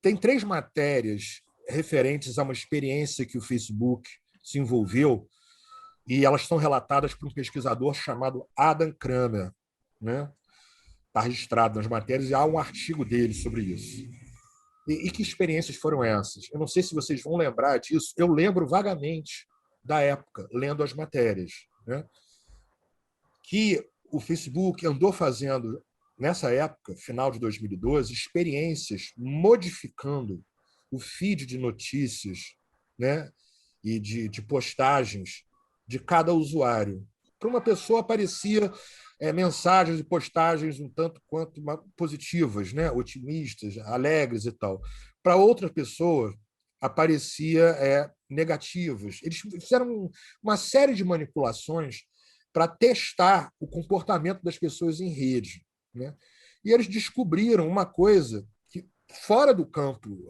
Tem 3 matérias referentes a uma experiência que o Facebook se envolveu, e elas são relatadas por um pesquisador chamado Adam Kramer, né? Está registrado nas matérias e há um artigo dele sobre isso. E que experiências foram essas? Eu não sei se vocês vão lembrar disso. Eu lembro vagamente da época, lendo as matérias, né? Que o Facebook andou fazendo, nessa época, final de 2012, experiências modificando o feed de notícias, né? E de postagens de cada usuário. Para uma pessoa aparecia mensagens e postagens um tanto quanto positivas, né? Otimistas, alegres e tal. Para outra pessoa aparecia negativas. Eles fizeram uma série de manipulações para testar o comportamento das pessoas em rede, né? E eles descobriram uma coisa que, fora do campo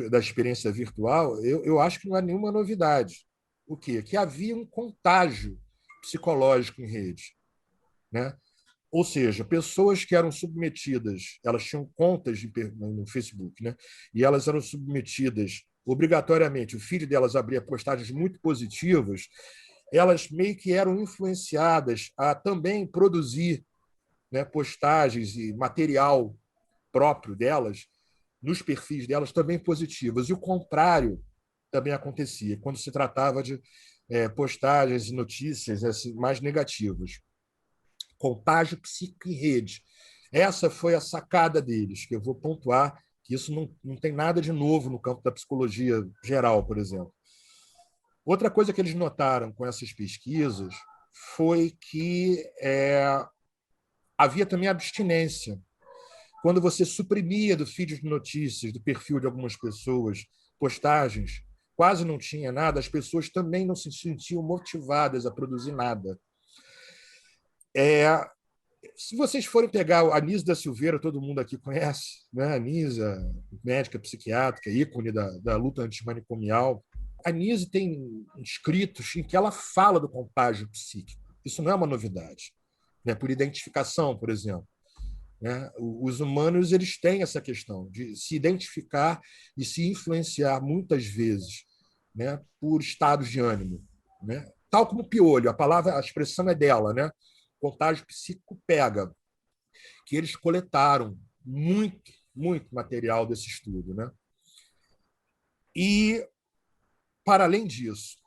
da experiência virtual, eu acho que não é nenhuma novidade. O quê? Que havia um contágio psicológico em rede, né? Ou seja, pessoas que eram submetidas, elas tinham contas no Facebook, né? E elas eram submetidas obrigatoriamente, o feed delas abria postagens muito positivas, elas meio que eram influenciadas a também produzir, né, postagens e material próprio delas, nos perfis delas, também positivas. E o contrário também acontecia, quando se tratava de postagens e notícias assim, mais negativas. Contágio psíquico em rede. Essa foi a sacada deles, que eu vou pontuar, que isso não tem nada de novo no campo da psicologia geral, por exemplo. Outra coisa que eles notaram com essas pesquisas foi que havia também abstinência. Quando você suprimia do feed de notícias, do perfil de algumas pessoas, postagens, quase não tinha nada, as pessoas também não se sentiam motivadas a produzir nada. Se vocês forem pegar a Anísia da Silveira, todo mundo aqui conhece, né? A Anísia, médica psiquiátrica, ícone da luta antimanicomial. A Anísia tem escritos em que ela fala do contágio psíquico. Isso não é uma novidade, né? Por identificação, por exemplo. Né? Os humanos eles têm essa questão de se identificar e se influenciar muitas vezes, né? Por estados de ânimo. Né? Tal como piolho, a expressão é dela, né? Contágio psíquico pega, que eles coletaram muito material desse estudo. Né? E, para além disso,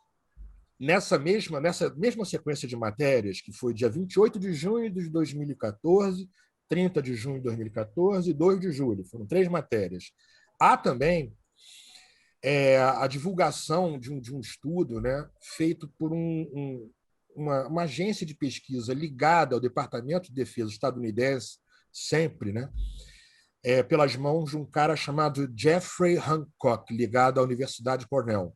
nessa mesma sequência de matérias, que foi dia 28 de junho de 2014, 30 de junho de 2014 e 2 de julho, foram 3 matérias. Há também a divulgação de um estudo, né, feito por uma agência de pesquisa ligada ao Departamento de Defesa estadunidense, sempre, né, pelas mãos de um cara chamado Jeffrey Hancock, ligado à Universidade de Cornell.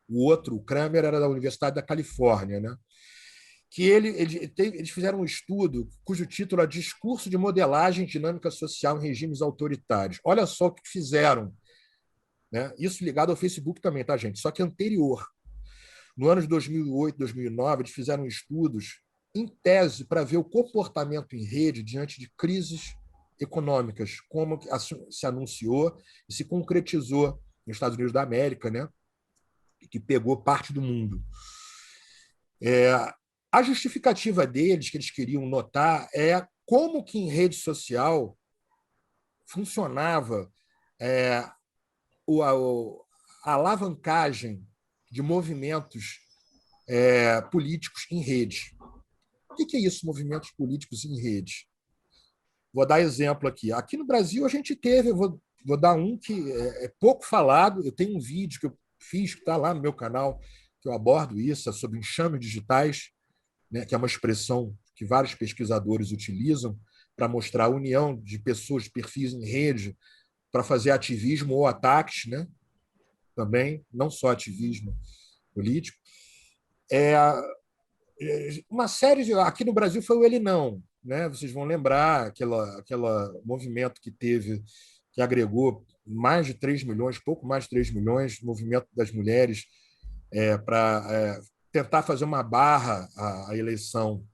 O outro, o Kramer, era da Universidade da Califórnia, né? Que eles fizeram um estudo cujo título é Discurso de Modelagem Dinâmica Social em Regimes Autoritários. Olha só o que fizeram. Né? Isso ligado ao Facebook também, tá, gente? Só que anterior. No ano de 2008, 2009, eles fizeram estudos em tese para ver o comportamento em rede diante de crises econômicas, como se anunciou e se concretizou nos Estados Unidos da América, né? Que pegou parte do mundo. A justificativa deles, que eles queriam notar, é como que em rede social funcionava a alavancagem de movimentos políticos em rede. O que é isso, movimentos políticos em rede? Vou dar exemplo aqui. Aqui no Brasil, a gente teve, vou dar um que é pouco falado, eu tenho um vídeo que eu fiz, que está lá no meu canal, que eu abordo isso, é sobre enxames digitais, né, que é uma expressão que vários pesquisadores utilizam para mostrar a união de pessoas de perfis em rede para fazer ativismo ou ataques, né, também, não só ativismo político. Uma série de... Aqui no Brasil foi o Ele Não, né? Vocês vão lembrar aquela movimento que teve, que agregou mais de 3 milhões, pouco mais de 3 milhões, movimento das mulheres para tentar fazer uma barra à eleição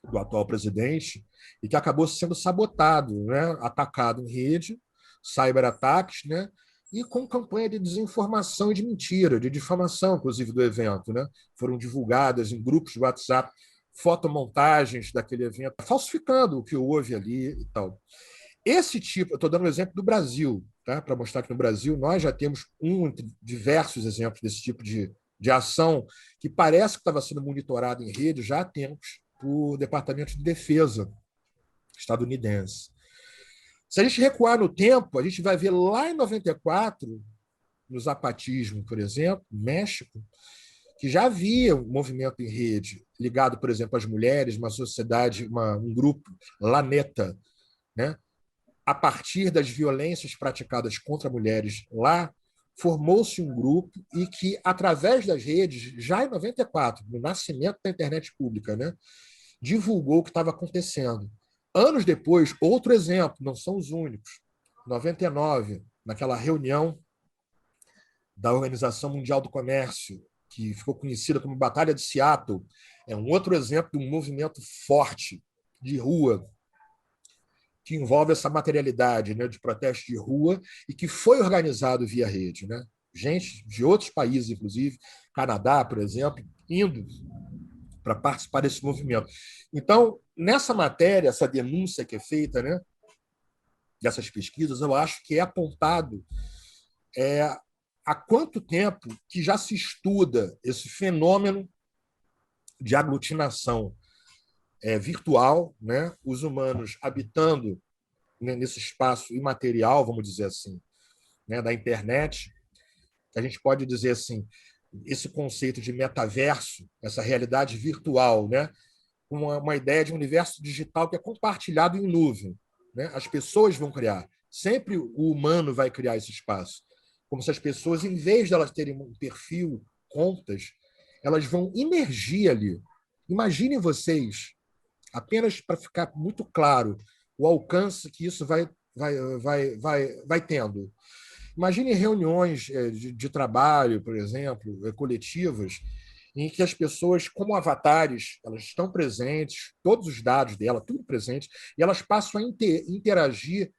do atual presidente e que acabou sendo sabotado, né? Atacado em rede cyberataques, né? E com campanha de desinformação e de mentira, de difamação, inclusive, do evento. Né? Foram divulgadas em grupos de WhatsApp fotomontagens daquele evento, falsificando o que houve ali e tal. Esse tipo, eu estou dando um exemplo do Brasil, tá? Para mostrar que no Brasil nós já temos diversos exemplos desse tipo de ação que parece que estava sendo monitorado em rede já há tempos por Departamento de Defesa estadunidense. Se a gente recuar no tempo, a gente vai ver lá em 94, no zapatismo, por exemplo, no México, que já havia um movimento em rede ligado, por exemplo, às mulheres, uma sociedade, um grupo, Laneta, né? A partir das violências praticadas contra mulheres lá, formou-se um grupo e que, através das redes, já em 94, no nascimento da internet pública, né, divulgou o que estava acontecendo. Anos depois, outro exemplo, não são os únicos, 99, naquela reunião da Organização Mundial do Comércio, que ficou conhecida como Batalha de Seattle, é um outro exemplo de um movimento forte de rua que envolve essa materialidade, né, de protesto de rua e que foi organizado via rede. Né? Gente de outros países, inclusive, Canadá, por exemplo, indo para participar desse movimento. Então, nessa matéria, essa denúncia que é feita, né, dessas pesquisas, eu acho que é apontado há quanto tempo que já se estuda esse fenômeno de aglutinação virtual, né? Os humanos habitando, né, nesse espaço imaterial, vamos dizer assim, né, da internet, que a gente pode dizer assim, esse conceito de metaverso, essa realidade virtual, né, uma ideia de um universo digital que é compartilhado em nuvem. Né? As pessoas vão criar. Sempre o humano vai criar esse espaço. Como se as pessoas, em vez de elas terem um perfil, contas, elas vão imergir ali. Imaginem vocês, apenas para ficar muito claro, o alcance que isso vai tendo. Imagine reuniões de trabalho, por exemplo, coletivas, em que as pessoas, como avatares, elas estão presentes, todos os dados dela, tudo presente, e elas passam a interagir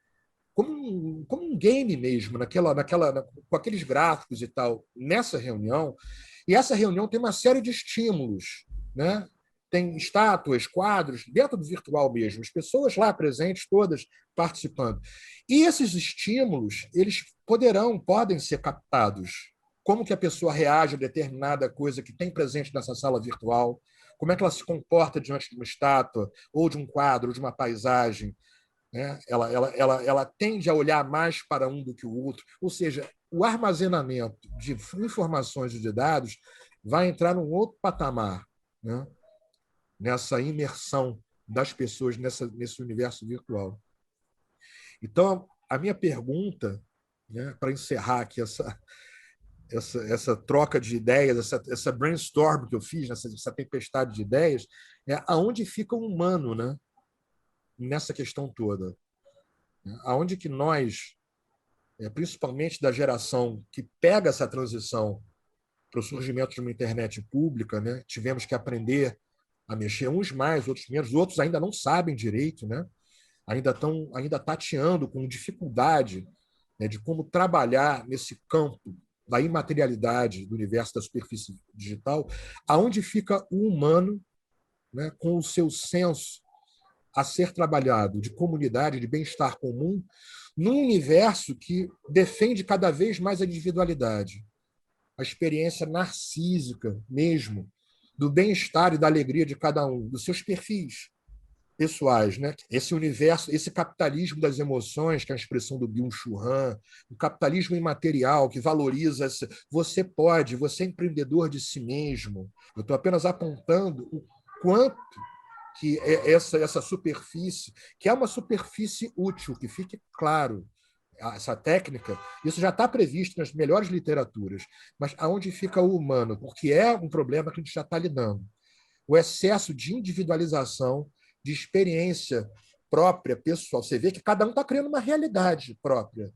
como um game mesmo, com aqueles gráficos e tal, nessa reunião. E essa reunião tem uma série de estímulos, né? Tem estátuas, quadros, dentro do virtual mesmo, as pessoas lá presentes, todas participando. E esses estímulos, eles podem ser captados. Como que a pessoa reage a determinada coisa que tem presente nessa sala virtual, como é que ela se comporta diante de uma estátua, ou de um quadro, ou de uma paisagem. Né? Ela tende a olhar mais para um do que o outro. Ou seja, o armazenamento de informações e de dados vai entrar num outro patamar, né? Nessa imersão das pessoas nesse universo virtual. Então, a minha pergunta, né, para encerrar aqui essa troca de ideias, essa brainstorm que eu fiz, essa tempestade de ideias, é aonde fica o humano, né, nessa questão toda? Aonde que nós, principalmente da geração que pega essa transição para o surgimento de uma internet pública, né, tivemos que aprender a mexer, uns mais, outros menos, outros ainda não sabem direito, né? Ainda tateando com dificuldade, né, de como trabalhar nesse campo da imaterialidade do universo da superfície digital, aonde fica o humano, né, com o seu senso a ser trabalhado de comunidade, de bem-estar comum, num universo que defende cada vez mais a individualidade, a experiência narcísica mesmo, do bem-estar e da alegria de cada um, dos seus perfis pessoais, né? Esse universo, esse capitalismo das emoções, que é a expressão do Byung-Chul Han, o capitalismo imaterial que valoriza você é empreendedor de si mesmo. Eu estou apenas apontando o quanto que essa superfície, que é uma superfície útil, que fique claro, essa técnica, isso já está previsto nas melhores literaturas, mas aonde fica o humano? Porque é um problema que a gente já está lidando. O excesso de individualização, de experiência própria, pessoal. Você vê que cada um está criando uma realidade própria.